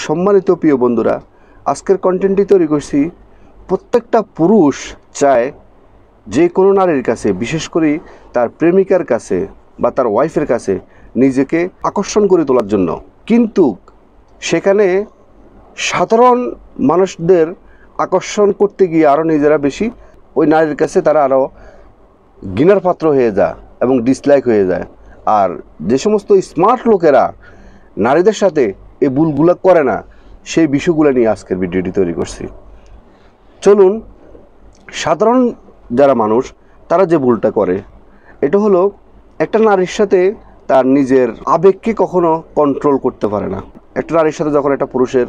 সম্মানিত প্রিয় বন্ধুরা, আজকের কন্টেন্টটি তৈরি করছি। প্রত্যেকটা পুরুষ চায় যে কোনো নারীর কাছে, বিশেষ করে তার প্রেমিকার কাছে বা তার ওয়াইফের কাছে নিজেকে আকর্ষণ করে তোলার জন্য। কিন্তু সেখানে সাধারণ মানুষদের আকর্ষণ করতে গিয়ে আরও নিজেরা বেশি ওই নারীর কাছে তারা আরও ঘৃণার পাত্র হয়ে যায় এবং ডিসলাইক হয়ে যায়। আর যে সমস্ত স্মার্ট লোকেরা নারীদের সাথে এই ভুলগুলো করে না, সেই বিষয়গুলো নিয়ে আজকের ভিডিওটি তৈরি করছি। চলুন, সাধারণ যারা মানুষ তারা যে ভুলটা করে, এটা হলো একটা নারীর সাথে তার নিজের আবেগকে কখনো কন্ট্রোল করতে পারে না। একটা নারীর সাথে যখন একটা পুরুষের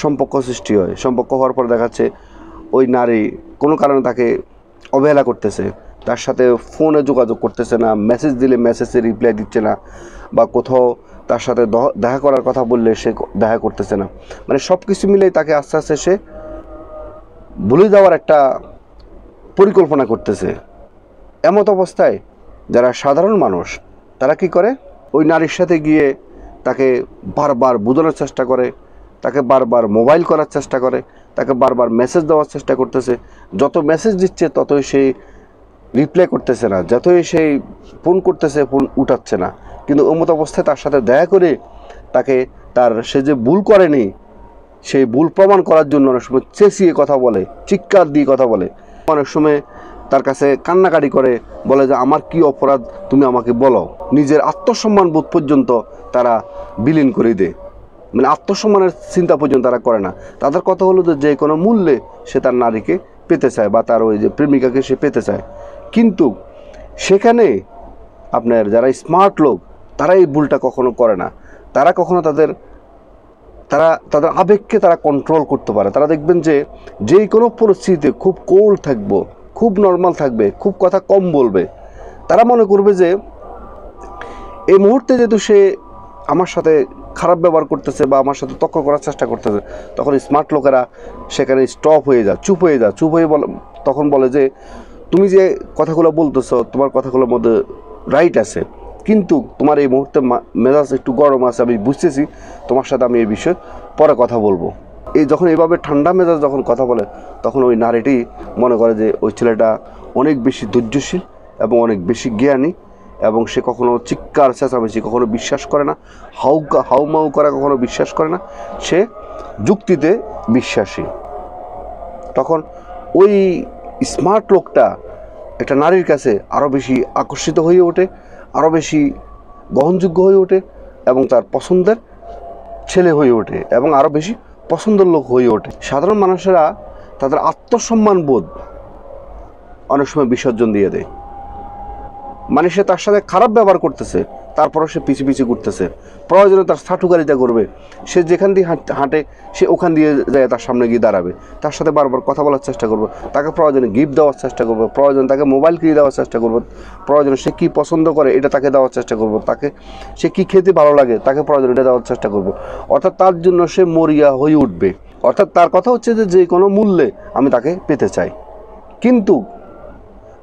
সম্পর্ক সৃষ্টি হয়, সম্পর্ক হওয়ার পর দেখাচ্ছে ওই নারী কোনো কারণে তাকে অবহেলা করতেছে, তার সাথে ফোনে যোগাযোগ করতেছে না, মেসেজ দিলে মেসেজে রিপ্লাই দিচ্ছে না, বা কোথাও তার সাথে দেখা করার কথা বললে সে দেখা করতেছে না। মানে সব কিছু মিলেই তাকে আস্তে আস্তে সে ভুলে যাওয়ার একটা পরিকল্পনা করতেছে। এমত অবস্থায় যারা সাধারণ মানুষ তারা কি করে, ওই নারীর সাথে গিয়ে তাকে বারবার বোঝানোর চেষ্টা করে, তাকে বারবার মোবাইল করার চেষ্টা করে, তাকে বারবার মেসেজ দেওয়ার চেষ্টা করতেছে। যত মেসেজ দিচ্ছে ততই সেই রিপ্লাই করতেছে না, যতই সেই ফোন করতেছে ফোন উঠাচ্ছে না। কিন্তু এমত অবস্থায় তার সাথে দেখা করে তাকে সে যে ভুল করেনি সেই ভুল প্রমাণ করার জন্য অনেক সময় চেঁচিয়ে কথা বলে, চিৎকার দিয়ে কথা বলে, অনেক সময় তার কাছে কান্নাকাটি করে, বলে যে আমার কি অপরাধ তুমি আমাকে বলো। নিজের আত্মসম্মান বোধ পর্যন্ত তারা বিলীন করে দেয়, মানে আত্মসম্মানের চিন্তা পর্যন্ত তারা করে না। তাদের কথা হলো যে কোনো মূল্যে সে তার নারীকে পেতে চায় বা তার ওই যে প্রেমিকাকে সে পেতে চায়। কিন্তু সেখানে আপনার যারা স্মার্ট লোক তারা এই ভুলটা কখনো করে না। তারা কখনো তাদের আবেগকে তারা কন্ট্রোল করতে পারে। তারা দেখবেন যে কোনো পরিস্থিতিতে খুব কোল থাকবো, খুব নর্মাল থাকবে, খুব কথা কম বলবে। তারা মনে করবে যে এই মুহূর্তে যেহেতু সে আমার সাথে খারাপ ব্যবহার করতেছে বা আমার সাথে তর্ক করার চেষ্টা করতেছে, তখন স্মার্ট লোকেরা সেখানে স্টপ হয়ে যায়, চুপ হয়ে তখন বলে যে তুমি যে কথাগুলো বলতেছো তোমার কথাগুলোর মধ্যে রাইট আছে, কিন্তু তোমার এই মুহূর্তে মেজাজ একটু গরম আছে, আমি বুঝতেছি, তোমার সাথে আমি এই বিষয়ে পরে কথা বলবো। যখন এইভাবে ঠান্ডা মেজাজ যখন কথা বলে, তখন ওই নারীটি মনে করে যে ওই ছেলেটা অনেক বেশি ধৈর্যশীল এবং অনেক বেশি জ্ঞানী, এবং সে কখনো চিৎকার চেঁচামেচি কখনো বিশ্বাস করে না, হাউমাউ করা কখনো বিশ্বাস করে না, সে যুক্তিতে বিশ্বাসী। তখন ওই স্মার্ট লোকটা একটা নারীর কাছে আরও বেশি আকর্ষিত হয়ে ওঠে, আরও বেশি গ্রহণযোগ্য হয়ে ওঠে, এবং তার পছন্দের ছেলে হয়ে ওঠে এবং আরও বেশি পছন্দের লোক হয়ে ওঠে। সাধারণ মানুষেরা তাদের আত্মসম্মান বোধ অনেক সময় বিসর্জন দিয়ে দেয়। মানে সে তার সাথে খারাপ ব্যবহার করতেছে, তারপরও সে পিছু পিছু ঘুরতেছে, প্রয়োজনে তার সাঠুকারিতা করবে। সে যেখান দিয়ে হাঁটে সে ওখান দিয়ে যায় তার সামনে গিয়ে দাঁড়াবে, তার সাথে বারবার কথা বলার চেষ্টা করবে, তাকে প্রয়োজনে গিফট দেওয়ার চেষ্টা করবে, প্রয়োজনে তাকে মোবাইল কিনে দেওয়ার চেষ্টা করবে, প্রয়োজনে সে কী পছন্দ করে এটা তাকে দেওয়ার চেষ্টা করবো, সে কী খেতে ভালো লাগে তাকে প্রয়োজনে এটা দেওয়ার চেষ্টা করবো। অর্থাৎ তার জন্য সে মরিয়া হয়ে উঠবে। অর্থাৎ তার কথা হচ্ছে যে কোনো মূল্যে আমি তাকে পেতে চাই। কিন্তু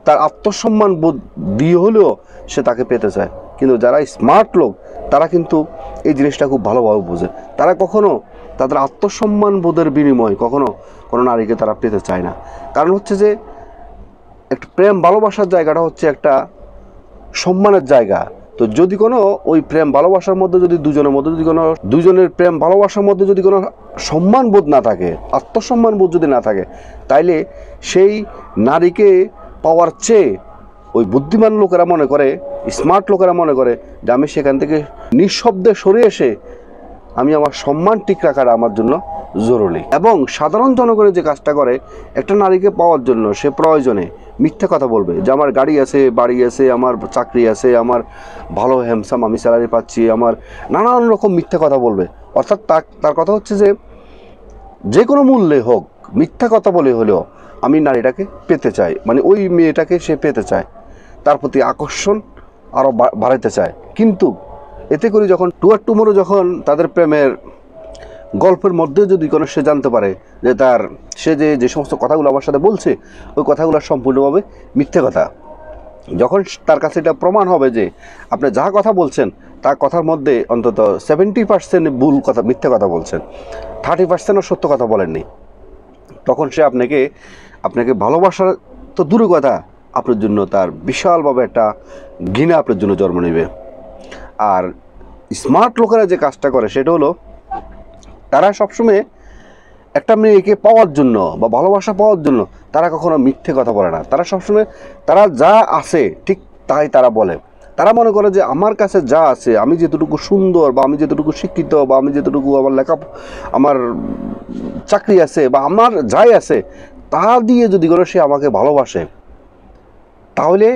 তার আত্মসম্মান বোধ দিয়ে হলেও সে তাকে পেতে চায়। কিন্তু যারা স্মার্ট লোক তারা কিন্তু এই জিনিসটা খুব ভালোভাবে বোঝে। তারা কখনো তাদের আত্মসম্মান বোধের বিনিময়ে কখনো কোনো নারীকে তারা পেতে চায় না। কারণ হচ্ছে যে একটা প্রেম ভালোবাসার জায়গাটা হচ্ছে একটা সম্মানের জায়গা। তো যদি কোনো ওই প্রেম ভালোবাসার মধ্যে যদি দুজনের প্রেম ভালোবাসার মধ্যে যদি কোনো সম্মান বোধ না থাকে, আত্মসম্মান বোধ যদি না থাকে, তাইলে সেই নারীকে পাওয়ার চেয়ে ওই বুদ্ধিমান লোকেরা মনে করে, স্মার্ট লোকেরা মনে করে যে আমি সেখান থেকে নিঃশব্দে সরে এসে আমি আমার সম্মান ঠিক রাখাটা আমার জন্য জরুরি। এবং সাধারণ জনগণের যে কাজটা করে, একটা নারীকে পাওয়ার জন্য সে প্রয়োজনে মিথ্যা কথা বলবে যে আমার গাড়ি আছে, বাড়ি আছে, আমার চাকরি আছে, আমার ভালো হ্যান্ডসাম আমি স্যালারি পাচ্ছি, আমার নানান রকম মিথ্যা কথা বলবে। অর্থাৎ তার কথা হচ্ছে যে কোনো মূল্যে হোক মিথ্যা কথা বলে হলেও আমি নারীটাকে পেতে চাই, মানে ওই মেয়েটাকে সে পেতে চায়, তার প্রতি আকর্ষণ আরও বাড়াতে চায়। কিন্তু এতে করে যখন টুমোরো যখন তাদের প্রেমের গল্পের মধ্যে যদি কোনো সে জানতে পারে যে সে যে সমস্ত কথাগুলো আমার সাথে বলছে ওই কথাগুলো সম্পূর্ণভাবে মিথ্যে কথা, যখন তার কাছে এটা প্রমাণ হবে যে আপনি যা কথা বলছেন তার কথার মধ্যে অন্তত 70% ভুল কথা, মিথ্যে কথা বলছেন, 30%ও সত্য কথা বলেননি, তখন সে আপনাকে ভালোবাসার তো দূরের কথা, আপনার জন্য তার বিশালভাবে একটা ঘৃণা আপনার জন্য জন্ম নেবে। আর স্মার্ট লোকেরা যে কাজটা করে সেটা হলো তারা সবসময় একটা মেয়েকে পাওয়ার জন্য বা ভালোবাসা পাওয়ার জন্য তারা কখনো মিথ্যে কথা বলে না। তারা সবসময় তারা যা আছে ঠিক তাই তারা বলে। তারা মনে করে যে আমার কাছে যা আছে, আমি যেতটুকু সুন্দর বা আমি যেতটুকু শিক্ষিত বা আমি যেতটুকু আমার চাকরি আছে বা আমার যাই আছে তা দিয়ে যদি করে সে আমাকে ভালোবাসে, তাহলে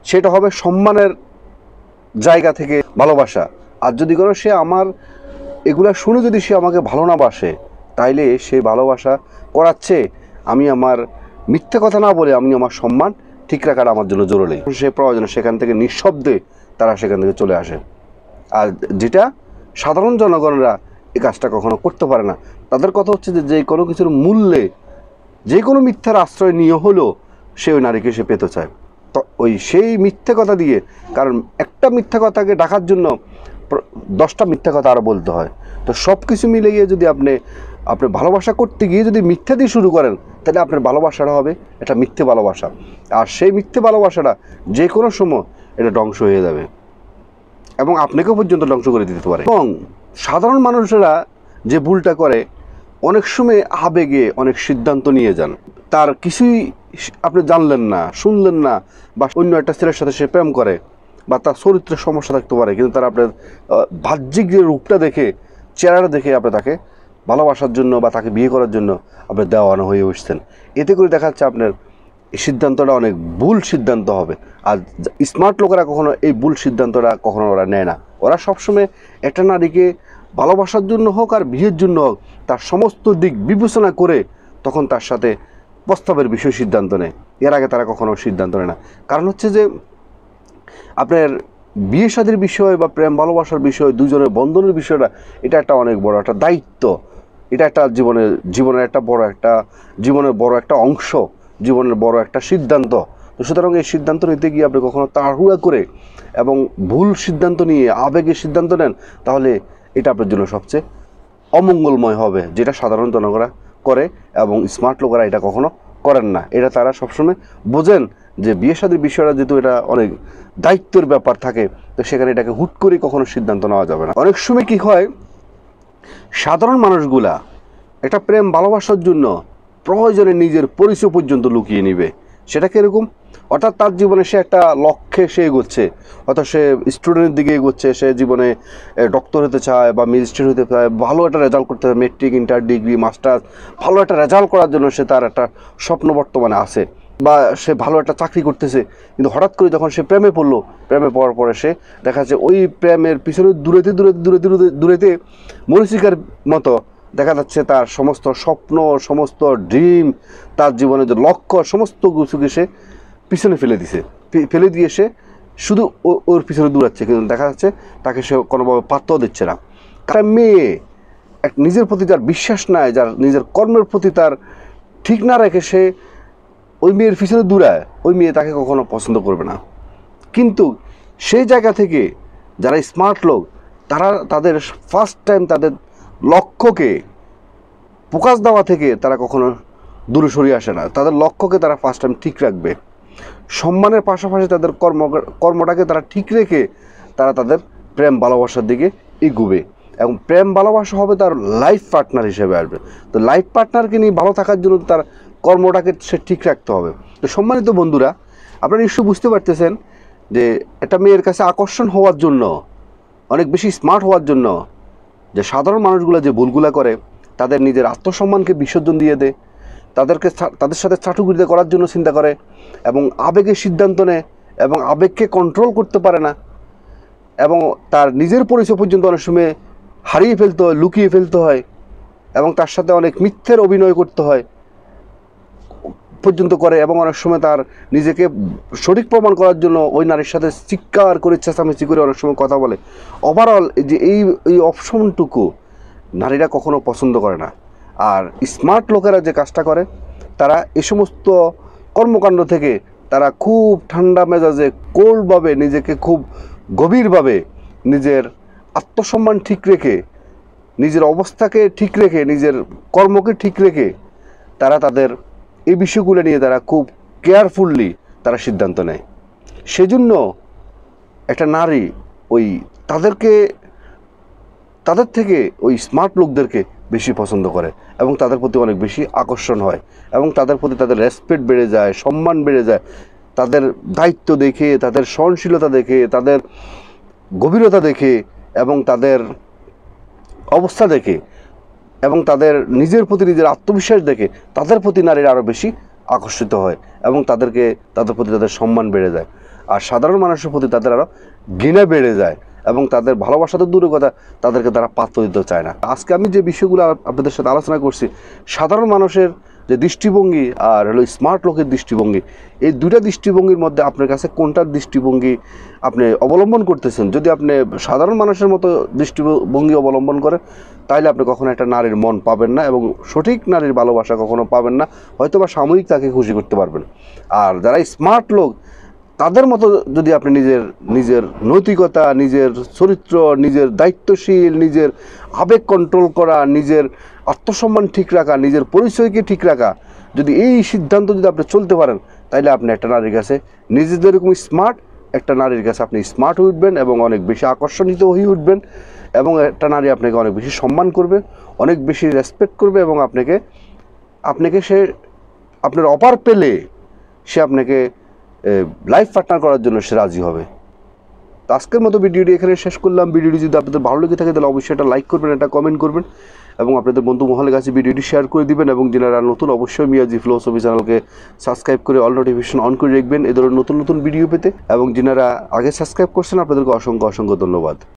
সেটা হবে সম্মানের জায়গা থেকে ভালোবাসা। আর যদি করে সে আমার এগুলা শুনে যদি সে আমাকে ভালো না বাসে, তাইলে সে ভালোবাসা করাচ্ছে আমি আমার মিথ্যে কথা না বলে আমি আমার সম্মান ঠিক রাখাটা আমার জন্য জরুরি। সে প্রয়োজনে সেখান থেকে নিঃশব্দে তারা সেখান থেকে চলে আসে। আর যেটা সাধারণ জনগণরা এই কাজটা কখনো করতে পারে না। তাদের কথা হচ্ছে যে কোনো কিছুর মূল্যে যে কোনো মিথ্যার আশ্রয় নিয়ে হলেও সে ওই নারীকে সে পেতে চায়। তো সেই মিথ্যে কথা দিয়ে, কারণ একটা মিথ্যা কথাকে ঢাকার জন্য 10টা মিথ্যা কথা আরও বলতে হয়। তো সব কিছু মিলে গিয়ে যদি আপনি ভালোবাসা করতে গিয়ে যদি মিথ্যা দিয়ে শুরু করেন, তাহলে আপনার ভালোবাসাটা হবে এটা মিথ্যে ভালোবাসা। আর সেই মিথ্যে ভালোবাসাটা যে কোনো সময় এটা ধ্বংস হয়ে যাবে এবং আপনাকেও পর্যন্ত ধ্বংস করে দিতে পারে। এবং সাধারণ মানুষেরা যে ভুলটা করে, অনেক সময় আবেগে অনেক সিদ্ধান্ত নিয়ে যান, তার কিছুই আপনি জানলেন না, শুনলেন না, বা অন্য একটা ছেলের সাথে সে প্রেম করে বা তার চরিত্রের সমস্যা থাকতে পারে, কিন্তু তারা আপনার বাহ্যিক যে রূপটা দেখে, চেহারা দেখে আপনি তাকে ভালোবাসার জন্য বা তাকে বিয়ে করার জন্য আপনি দেওয়ানো হয়ে উঠছেন। এতে করে দেখা যাচ্ছে আপনার এই সিদ্ধান্তটা অনেক ভুল সিদ্ধান্ত হবে। আর স্মার্ট লোকেরা কখনো এই ভুল সিদ্ধান্তটা কখনো ওরা নেয় না। ওরা সবসময় একটা নারীকে ভালোবাসার জন্য হোক আর বিয়ের জন্য হোক, তার সমস্ত দিক বিবেচনা করে তখন তার সাথে প্রস্তাবের বিষয় সিদ্ধান্ত নেয়। এর আগে তারা কখনো সিদ্ধান্ত নেয় না। কারণ হচ্ছে যে আপনার বিয়ে শাদীর বিষয় বা প্রেম ভালোবাসার বিষয়, দুজনের বন্ধনের বিষয়টা, এটা একটা অনেক বড় একটা দায়িত্ব। এটা একটা জীবনের একটা বড় একটা অংশ, জীবনের বড় একটা সিদ্ধান্ত। তো সুতরাং এই সিদ্ধান্ত নিতে গিয়ে আপনি কখনো তাড়াহুড়া করে এবং ভুল সিদ্ধান্ত নিয়ে আবেগে সিদ্ধান্ত নেন, তাহলে এটা আপনার জন্য সবচেয়ে অমঙ্গলময় হবে, যেটা সাধারণ জনগণরা করে এবং স্মার্ট লোকেরা এটা কখনো করেন না। এটা তারা সবসময় বোঝেন যে বিয়ে শাদীর বিষয়টা যেহেতু এটা অনেক দায়িত্বের ব্যাপার থাকে, তো সেখানে এটাকে হুট করে কখনো সিদ্ধান্ত নেওয়া যাবে না। অনেক সময় কি হয়, সাধারণ মানুষগুলা একটা প্রেম ভালোবাসার জন্য প্রয়োজনে নিজের পরিচয় পর্যন্ত লুকিয়ে নিবে। সেটা কীরকম? অর্থাৎ তার জীবনে সে একটা লক্ষ্যে সে এগোচ্ছে, অর্থাৎ সে স্টুডেন্টের দিকে এগোচ্ছে, সে জীবনে ডক্টর হতে চায় বা ম্যাজিস্ট্রেট হতে চায়, ভালো একটা রেজাল্ট করতে চায়, মেট্রিক, ইন্টার, ডিগ্রি, মাস্টার্স, ভালো একটা রেজাল্ট করার জন্য সে তার একটা স্বপ্ন বর্তমানে আছে, বা সে ভালো একটা চাকরি করতেছে। কিন্তু হঠাৎ করে যখন সে প্রেমে পড়লো, প্রেমে পড়ার পরে সে দেখা যাচ্ছে ওই প্রেমের পিছনে দূরেতে মরিচিকার মতো দেখা যাচ্ছে তার সমস্ত স্বপ্ন, সমস্ত ড্রিম, তার জীবনের যে লক্ষ্য, সমস্ত কিছুকে সে পিছনে ফেলে দিয়ে সে শুধু ওর পিছনে দৌড়াচ্ছে, কিন্তু দেখা যাচ্ছে তাকে সে কোনোভাবে পাত্তাও দিচ্ছে না। কারণ মেয়ে নিজের প্রতি যার বিশ্বাস নাই, যার নিজের কর্মের প্রতি তার ঠিক না রেখে সে ওই মেয়ের পিছনে দৌড়ায়, ওই মেয়ে তাকে কখনো পছন্দ করবে না। কিন্তু সেই জায়গা থেকে যারা স্মার্ট লোক, তারা তাদের ফার্স্ট টাইম তাদের লক্ষ্যকে ফোকাস দেওয়া থেকে তারা কখনো দূরে সরিয়ে আসে না। তাদের লক্ষ্যকে তারা ফার্স্ট টাইম ঠিক রাখবে, সম্মানের পাশাপাশি তাদের কর্মটাকে তারা ঠিক রেখে তারা তাদের প্রেম ভালোবাসার দিকে এগোবে এবং প্রেম ভালোবাসা হবে তার লাইফ পার্টনার হিসেবে আসবে। তো লাইফ পার্টনারকে নিয়ে ভালো থাকার জন্য তার কর্মটাকে সে ঠিক রাখতে হবে। তো সম্মানিত বন্ধুরা, আপনারা নিশ্চয়ই বুঝতে পারতেছেন যে একটা মেয়ের কাছে আকর্ষণ হওয়ার জন্য, অনেক বেশি স্মার্ট হওয়ার জন্য যে সাধারণ মানুষগুলো যে ভুলগুলো করে, তাদের নিজের আত্মসম্মানকে বিসর্জন দিয়ে দেয়, তাদের সাথে চাটুকারিতা করার জন্য চিন্তা করে এবং আবেগের সিদ্ধান্ত নেয় এবং আবেগকে কন্ট্রোল করতে পারে না এবং তার নিজের পরিচয় পর্যন্ত অনেক সময় হারিয়ে ফেলতে হয়, লুকিয়ে ফেলতে হয় এবং তার সাথে অনেক মিথ্যের অভিনয় করতে হয় পর্যন্ত করে এবং অনেক সময় তার নিজেকে সঠিক প্রমাণ করার জন্য ওই নারীর সাথে চিৎকার করে চেঁচামেচি করে অনেক সময় কথা বলে। ওভারঅল যে এই অপশনটুকু নারীরা কখনো পছন্দ করে না। আর স্মার্ট লোকেরা যে কাজটা করে, তারা এই সমস্ত কর্মকাণ্ড থেকে তারা খুব ঠান্ডা মেজাজে কোল্ডভাবে নিজেকে খুব গভীরভাবে নিজের আত্মসম্মান ঠিক রেখে, নিজের অবস্থাকে ঠিক রেখে, নিজের কর্মকে ঠিক রেখে তারা তাদের এই বিষয়গুলো নিয়ে তারা খুব কেয়ারফুললি তারা সিদ্ধান্ত নেয়। সেজন্য একটা নারী ওই তাদের থেকে ওই স্মার্ট লোকদেরকে বেশি পছন্দ করে এবং তাদের প্রতি অনেক বেশি আকর্ষণ হয় এবং তাদের প্রতি তাদের রেসপেক্ট বেড়ে যায়, সম্মান বেড়ে যায়। তাদের দায়িত্ব দেখে, তাদের সহনশীলতা দেখে, তাদের গভীরতা দেখে এবং তাদের অবস্থা দেখে এবং তাদের নিজের প্রতি নিজের আত্মবিশ্বাস দেখে তাদের প্রতি নারীরা আরও বেশি আকর্ষিত হয় এবং তাদের প্রতি তাদের সম্মান বেড়ে যায়। আর সাধারণ মানুষের প্রতি তাদের আরও ঘৃণা বেড়ে যায় এবং তাদের ভালোবাসা তো দূরের কথা, তাদেরকে তারা পাত্র দিতে চায় না। আজকে আমি যে বিষয়গুলো আপনাদের সাথে আলোচনা করছি, সাধারণ মানুষের যে দৃষ্টিভঙ্গি আর হলো স্মার্ট লোকের দৃষ্টিভঙ্গি, এই দুইটা দৃষ্টিভঙ্গির মধ্যে আপনার কাছে কোনটার দৃষ্টিভঙ্গি আপনি অবলম্বন করতেছেন? যদি আপনি সাধারণ মানুষের মতো দৃষ্টিভঙ্গি অবলম্বন করেন, তাহলে আপনি কখনো একটা নারীর মন পাবেন না এবং সঠিক নারীর ভালোবাসা কখনো পাবেন না। হয়তো বা সাময়িক তাকে খুশি করতে পারবেন। আর যারা স্মার্ট লোক, তাদের মতো যদি আপনি নিজের নৈতিকতা, নিজের চরিত্র, নিজের দায়িত্বশীল, নিজের আবেগ কন্ট্রোল করা, নিজের আত্মসম্মান ঠিক রাখা, নিজের পরিচয়কে ঠিক রাখা, যদি এই সিদ্ধান্ত যদি আপনি চলতে পারেন, তাহলে আপনি একটা নারীর কাছে নিজেদের এরকম স্মার্ট একটা নারীর কাছে আপনি স্মার্ট হয়ে উঠবেন এবং অনেক বেশি আকর্ষণীয় হয়ে উঠবেন এবং একটা নারী আপনাকে অনেক বেশি সম্মান করবে, অনেক বেশি রেসপেক্ট করবে এবং আপনাকে সে আপনার অফার পেলে সে আপনাকে লাইফ পার্টনার করার জন্য সে রাজি হবে। তো আজকের মতো ভিডিওটি এখানে শেষ করলাম। ভিডিওটি যদি আপনাদের ভালো লেগে থাকে তাহলে অবশ্যই একটা লাইক করবেন, একটা কমেন্ট করবেন এবং আপনাদের বন্ধু মহলের কাছে ভিডিওটি শেয়ার করে দিবেন এবং যারা নতুন অবশ্যই মিয়াজি ফিলোসফি চ্যানেলকে সাবস্ক্রাইব করে অল নোটিফিকেশন অন করে রাখবেন এই ধরনের নতুন নতুন ভিডিও পেতে। এবং যারা আগে সাবস্ক্রাইব করছেন আপনাদেরকে অসংখ্য ধন্যবাদ।